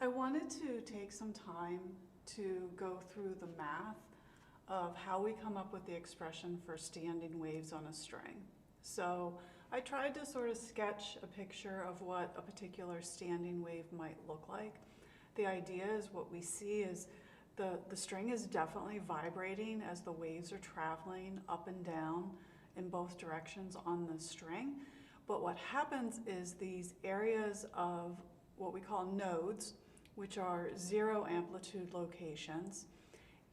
I wanted to take some time to go through the math of how we come up with the expression for standing waves on a string. So I tried to sort of sketch a picture of what a particular standing wave might look like. The idea is what we see is the string is definitely vibrating as the waves are traveling up and down in both directions on the string. But what happens is these areas of what we call nodes, which are zero amplitude locations,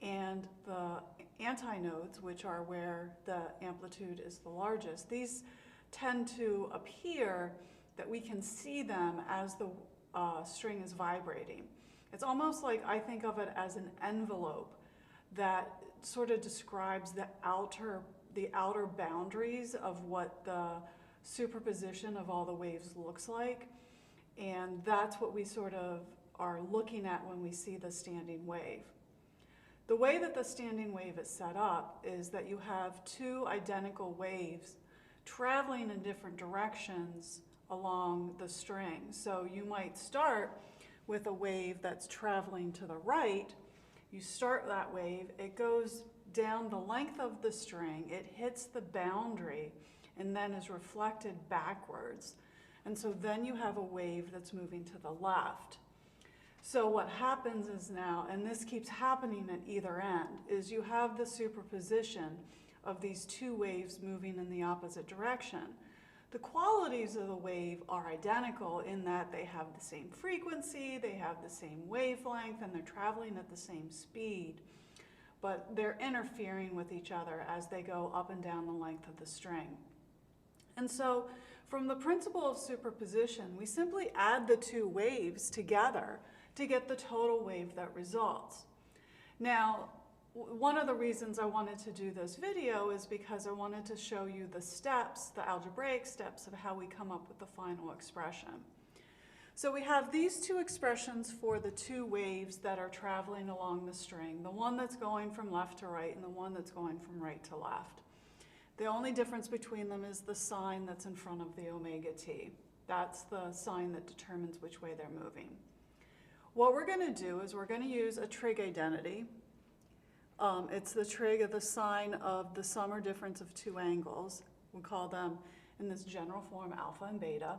and the antinodes, which are where the amplitude is the largest, these tend to appear that we can see them as the string is vibrating. It's almost like I think of it as an envelope that sort of describes the outer boundaries of what the superposition of all the waves looks like. And that's what we sort of are looking at when we see the standing wave. The way that the standing wave is set up is that you have two identical waves traveling in different directions along the string. So you might start with a wave that's traveling to the right. You start that wave, it goes down the length of the string, it hits the boundary, and then is reflected backwards. And so then you have a wave that's moving to the left. So what happens is now, and this keeps happening at either end, is you have the superposition of these two waves moving in the opposite direction. The qualities of the wave are identical in that they have the same frequency, they have the same wavelength, and they're traveling at the same speed. But they're interfering with each other as they go up and down the length of the string. And so from the principle of superposition, we simply add the two waves together to get the total wave that results. Now, one of the reasons I wanted to do this video is because I wanted to show you the steps, the algebraic steps of how we come up with the final expression. So we have these two expressions for the two waves that are traveling along the string, the one that's going from left to right and the one that's going from right to left. The only difference between them is the sign that's in front of the omega t. That's the sign that determines which way they're moving. What we're going to do is we're going to use a trig identity. It's the trig of the sign of the sum or difference of two angles. We call them in this general form alpha and beta.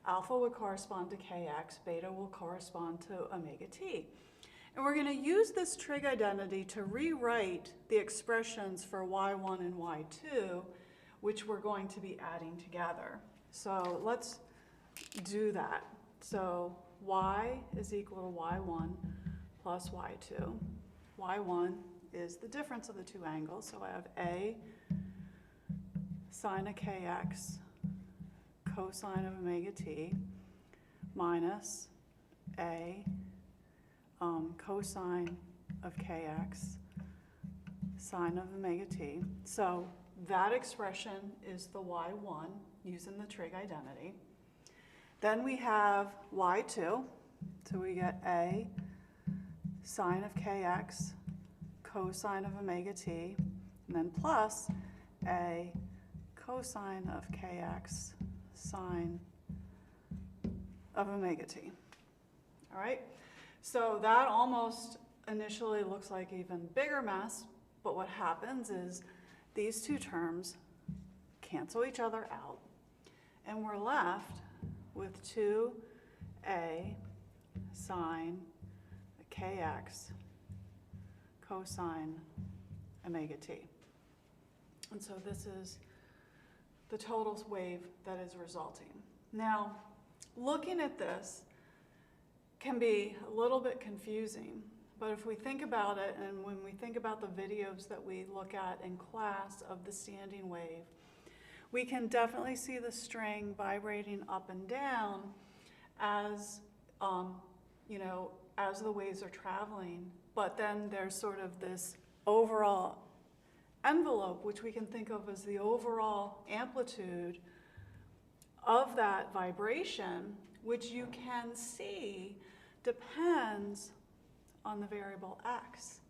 Alpha would correspond to kx, beta will correspond to omega t. And we're going to use this trig identity to rewrite the expressions for y1 and y2, which we're going to be adding together. So let's do that. So y is equal to y1 plus y2. y1 is the difference of the two angles. So I have a sine of kx cosine of omega t minus a cosine of kx sine of omega t. So that expression is the y1 using the trig identity. Then we have y2. So we get a sine of kx cosine of omega t, and then plus a cosine of kx sine of omega t. All right, so that almost initially looks like even bigger mess, but what happens is these two terms cancel each other out, and we're left with 2a sine kx cosine omega t. And so this is the total wave that is resulting. Now, looking at this can be a little bit confusing, but if we think about it, and when we think about the videos that we look at in class of the standing wave, we can definitely see the string vibrating up and down as, as the waves are traveling, but then there's sort of this overall envelope, which we can think of as the overall amplitude of that vibration, which you can see depends on the variable x.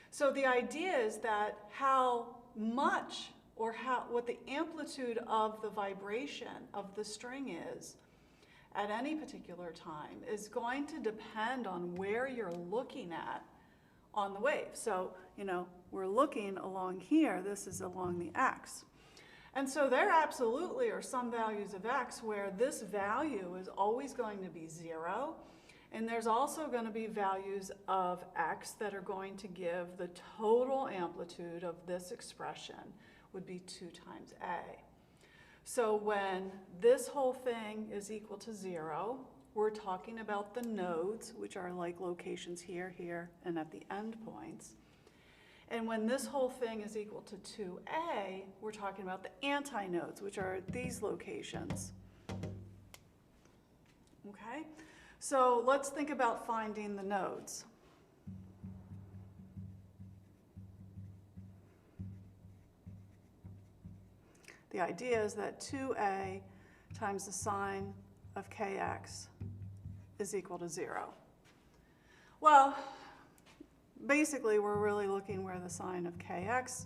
So the idea is that how much or what the amplitude of the vibration of the string is at any particular time is going to depend on where you're looking at on the wave. So, we're looking along here, this is along the x. And so there absolutely are some values of x where this value is always going to be 0. And there's also going to be values of x that are going to give the total amplitude of this expression would be 2 times a. So when this whole thing is equal to 0, we're talking about the nodes, which are like locations here, here, and at the end points. And when this whole thing is equal to 2a, we're talking about the antinodes, which are these locations. Okay? So let's think about finding the nodes. The idea is that 2a times the sine of kx is equal to 0. Well, basically we're really looking where the sine of kx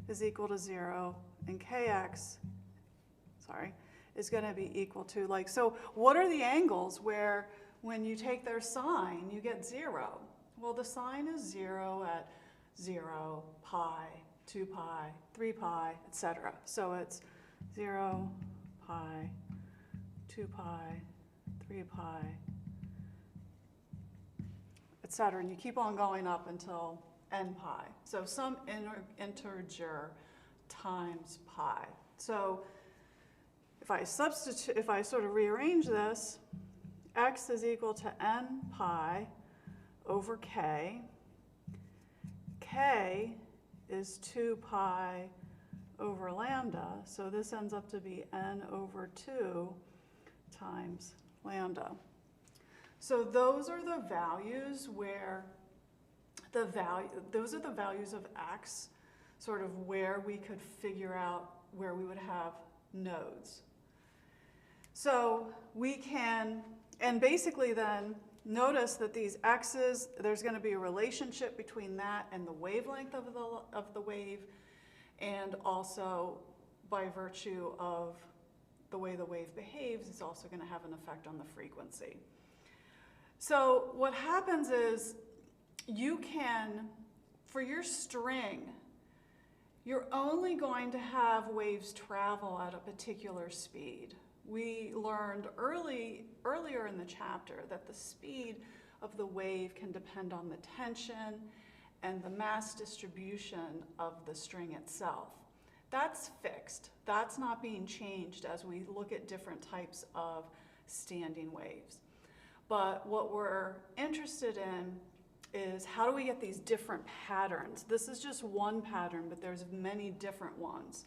is equal to 0 and kx, is going to be equal to, so what are the angles where when you take their sine you get 0? Well, the sine is 0 at 0, pi, 2 pi, 3 pi, etc. So it's 0, pi, 2 pi, 3 pi, etc. And you keep on going up until n pi. So some integer times pi. So if I sort of rearrange this, x is equal to n pi over k. K is 2 pi over lambda, so this ends up to be n over 2 times lambda. So those are the values where those are the values of x, sort of where we could figure out where we would have nodes. So we can, and basically then, notice that these x's, there's going to be a relationship between that and the wavelength of the wave, and also by virtue of the way the wave behaves, it's also going to have an effect on the frequency. So what happens is you can, for your string, you're only going to have waves travel at a particular speed. We learned earlier in the chapter that the speed of the wave can depend on the tension and the mass distribution of the string itself. That's fixed. That's not being changed as we look at different types of standing waves. But what we're interested in is how do we get these different patterns? This is just one pattern, but there's many different ones.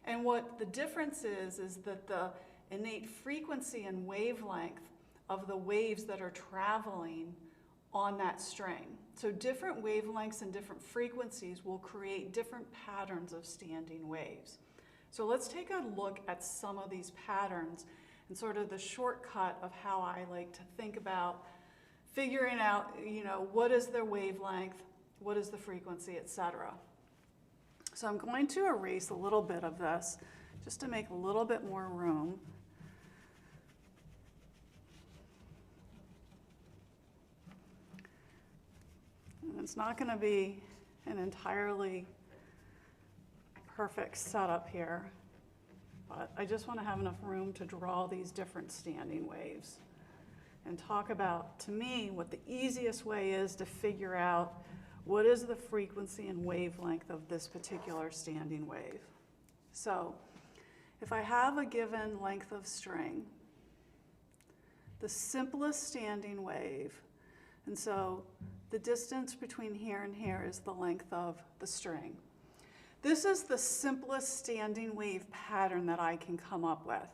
And what the difference is that the innate frequency and wavelength of the waves that are traveling on that string. So different wavelengths and different frequencies will create different patterns of standing waves. So let's take a look at some of these patterns and sort of the shortcut of how I like to think about figuring out, what is their wavelength, what is the frequency, etc. So I'm going to erase a little bit of this just to make a little bit more room. And it's not going to be an entirely perfect setup here, but I just want to have enough room to draw these different standing waves and talk about, to me, what the easiest way is to figure out what is the frequency and wavelength of this particular standing wave. So if I have a given length of string, the simplest standing wave, and so the distance between here and here is the length of the string. This is the simplest standing wave pattern that I can come up with.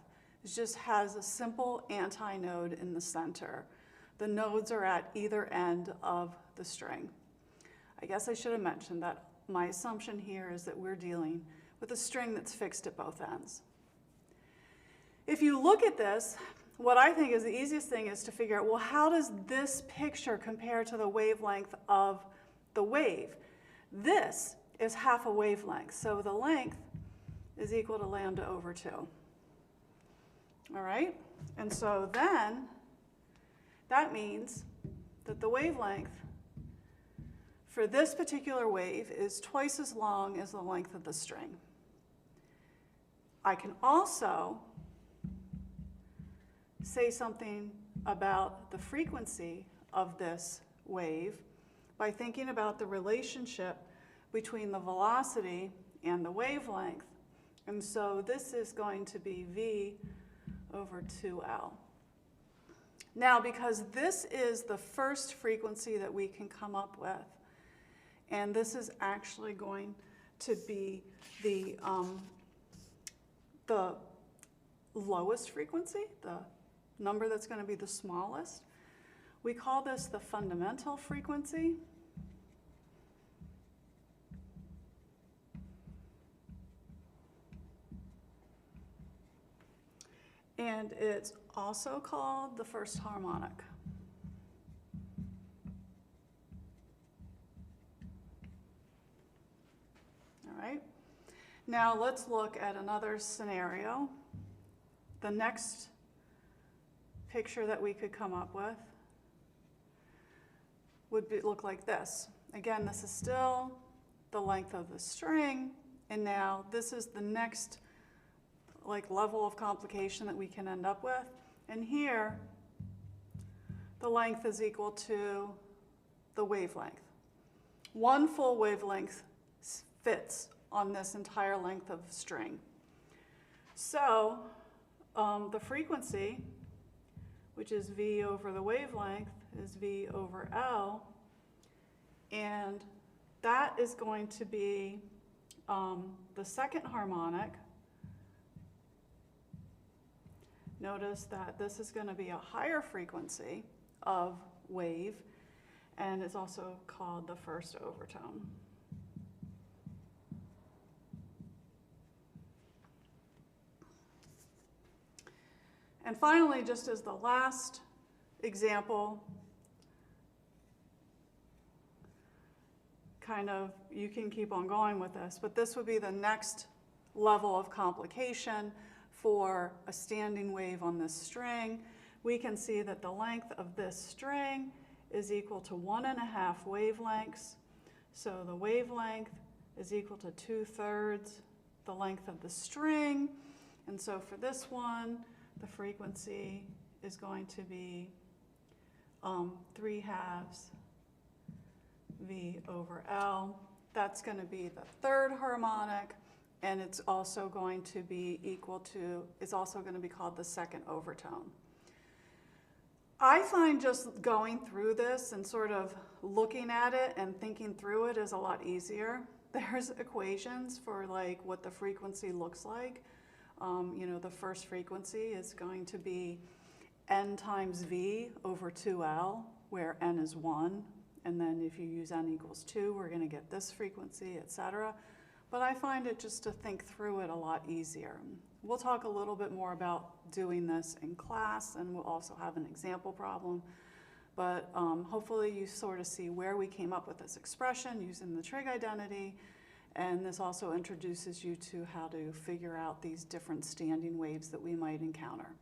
It just has a simple antinode in the center. The nodes are at either end of the string. I guess I should have mentioned that my assumption here is that we're dealing with a string that's fixed at both ends. If you look at this, what I think is the easiest thing is to figure out, well, how does this picture compare to the wavelength of the wave? This is half a wavelength, so the length is equal to lambda over 2. All right? And so then that means that the wavelength for this particular wave is twice as long as the length of the string. I can also say something about the frequency of this wave by thinking about the relationship between the velocity and the wavelength. And so this is going to be v over 2L. Now, because this is the first frequency that we can come up with, and this is actually going to be the lowest frequency, the number that's going to be the smallest, we call this the fundamental frequency. And it's also called the first harmonic. All right. Now let's look at another scenario. The next picture that we could come up with would look like this. Again, this is still the length of the string, and now this is the next level of complication that we can end up with. And here, the length is equal to the wavelength. One full wavelength fits on this entire length of string. So the frequency, which is v over the wavelength, is v over L, and that is going to be the second harmonic. Notice that this is going to be a higher frequency of wave, and it's also called the first overtone. And finally, just as the last example, you can keep on going with this, but this would be the next level of complication for a standing wave on this string. We can see that the length of this string is equal to 1.5 wavelengths. So the wavelength is equal to 2/3 the length of the string. And so for this one, the frequency is going to be 3/2 v over L. That's going to be the third harmonic, and it's also going to be it's also going to be called the second overtone. I find just going through this and sort of looking at it and thinking through it is a lot easier. There's equations for what the frequency looks like. The first frequency is going to be n times v over 2L, where n is 1. And then if you use n equals 2, we're going to get this frequency, etc. But I find it just to think through it a lot easier. We'll talk a little bit more about doing this in class, and we'll also have an example problem. But hopefully you sort of see where we came up with this expression using the trig identity. And this also introduces you to how to figure out these different standing waves that we might encounter.